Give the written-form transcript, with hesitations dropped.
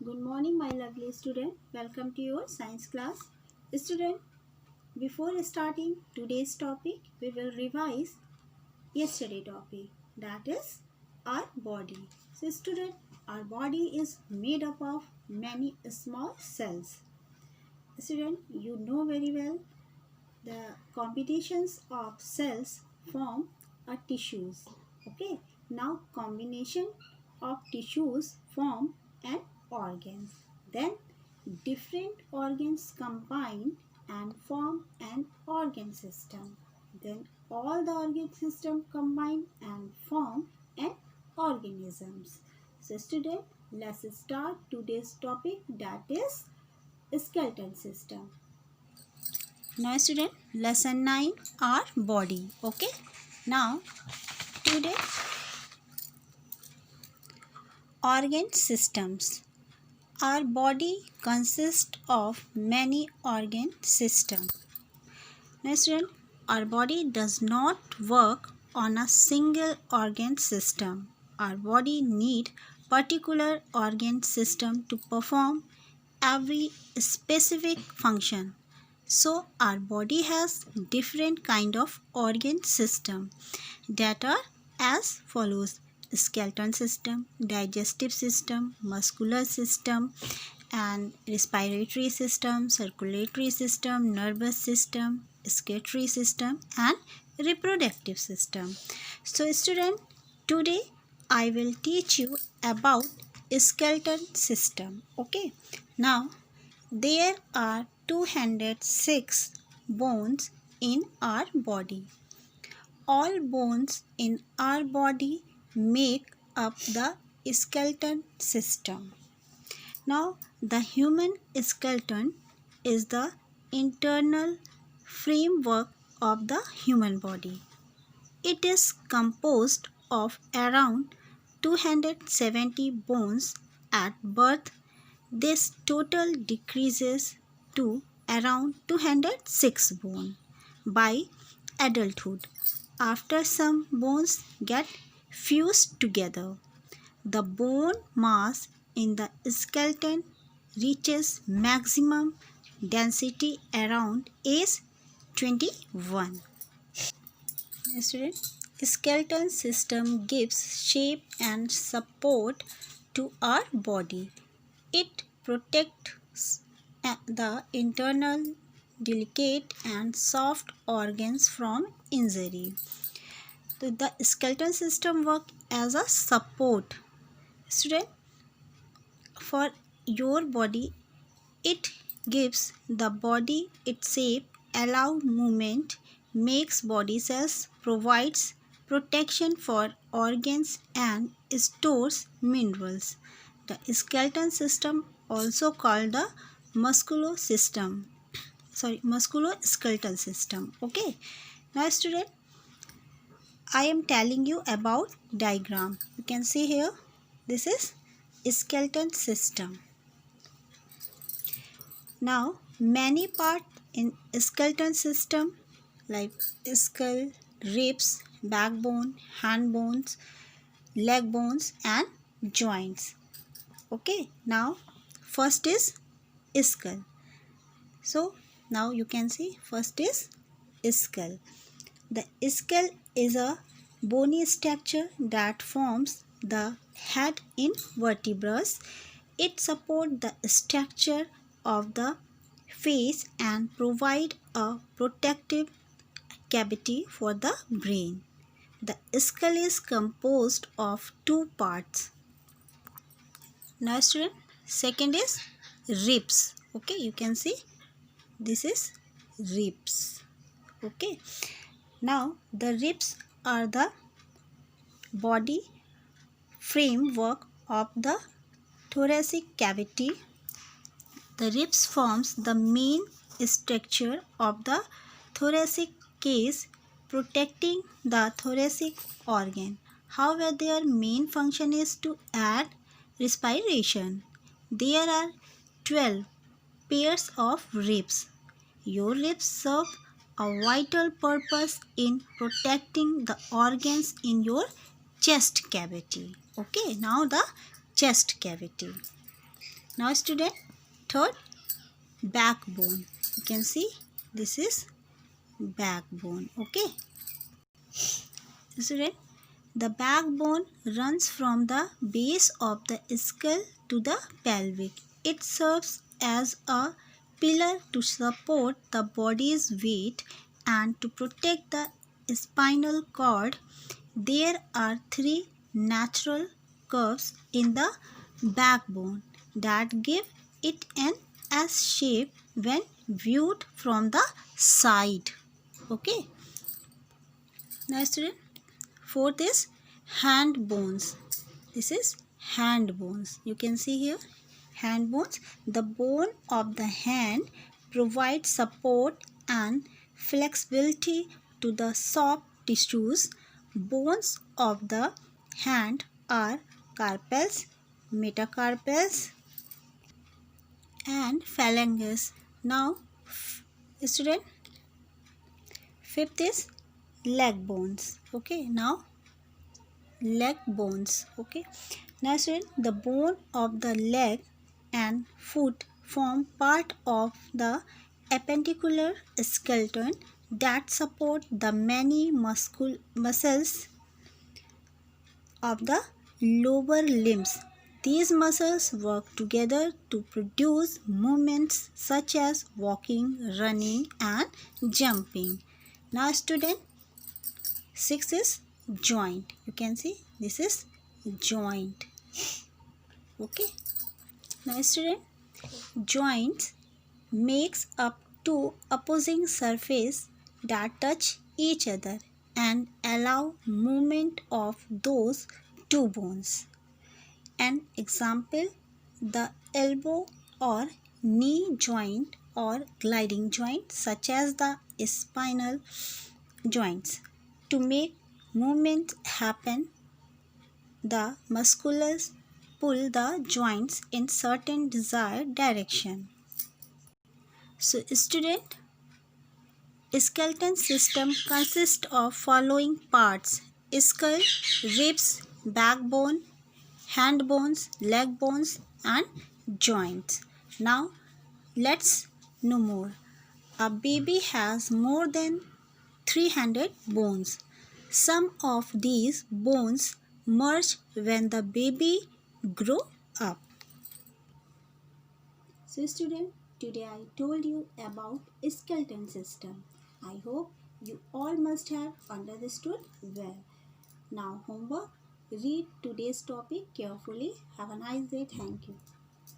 Good morning, my lovely student. Welcome to your science class. Student, before starting today's topic, we will revise yesterday topic, that is our body. So, student, our body is made up of many small cells. Student, you know very well the combinations of cells form a tissues. Okay, now combination of tissues form an organ. Then different organs combine and form an organ system. Then all the organ system combine and form an organisms. So student, let's start today's topic, that is skeletal system. Now student, lesson 9, our body. Okay, now today organ systems. Our body consists of many organ systems. Now student, our body does not work on a single organ system. Our body need particular organ system to perform every specific function. So our body has different kind of organ system that are as follows: skeletal system, digestive system, muscular system, and respiratory system, circulatory system, nervous system, excretory system, and reproductive system. So student, today I will teach you about skeletal system. Okay, now there are 206 bones in our body. All bones in our body make up the skeleton system. Now, the human skeleton is the internal framework of the human body. It is composed of around 270 bones at birth. This total decreases to around 206 bones by adulthood after some bones get fused together. The bone mass in the skeleton reaches maximum density around age 21. Student, skeleton system gives shape and support to our body. It protects the internal, delicate and soft organs from injury. So the skeleton system works as a support. Student, for your body, it gives the body its shape, allow movement, makes body cells, provides protection for organs and stores minerals. The skeleton system, also called the musculoskeletal system. Okay, now student, I am telling you about diagram. You can see here, this is skeleton system. Now many parts in skeleton system like skull, ribs, backbone, hand bones, leg bones and joints. Okay, now first is skull. So now you can see, first is skull. The skull is a bony structure that forms the head in vertebrates. It supports the structure of the face and provide a protective cavity for the brain. The skull is composed of two parts. Now student, second is ribs. Okay, you can see this is ribs. Okay, now the ribs are the body framework of the thoracic cavity. The ribs forms the main structure of the thoracic case, protecting the thoracic organ. However, their main function is to aid respiration. There are 12 pairs of ribs. Your ribs serve a vital purpose in protecting the organs in your chest cavity. Okay, now the chest cavity. Now student, third, backbone. You can see this is backbone. Okay. Student, the backbone runs from the base of the skull to the pelvic. It serves as a pillar to support the body's weight and to protect the spinal cord. There are three natural curves in the backbone that give it an S shape when viewed from the side. Okay. Now student, fourth is hand bones. This is hand bones. You can see here hand bones. The bone of the hand provides support and flexibility to the soft tissues. Bones of the hand are carpals, metacarpals and phalanges. Now student, fifth is leg bones. Okay, now leg bones. Okay, now student, the bone of the leg and foot form part of the appendicular skeleton that support the many muscles of the lower limbs. These muscles work together to produce movements such as walking, running and jumping. Now student, six is joint. You can see this is joint. Okay. Now student, joints makes up two opposing surfaces that touch each other and allow movement of those two bones. An example, the elbow or knee joint or gliding joint, such as the spinal joints. To make movement happen, the muscles pull the joints in certain desired direction. So student, skeleton system consists of following parts: skull, ribs, backbone, hand bones, leg bones and joints. Now let's know more. A baby has more than 300 bones. Some of these bones merge when the baby grow up. So student, today I told you about skeleton system. I hope you all must have understood well. Now homework, read today's topic carefully. Have a nice day. Thank you.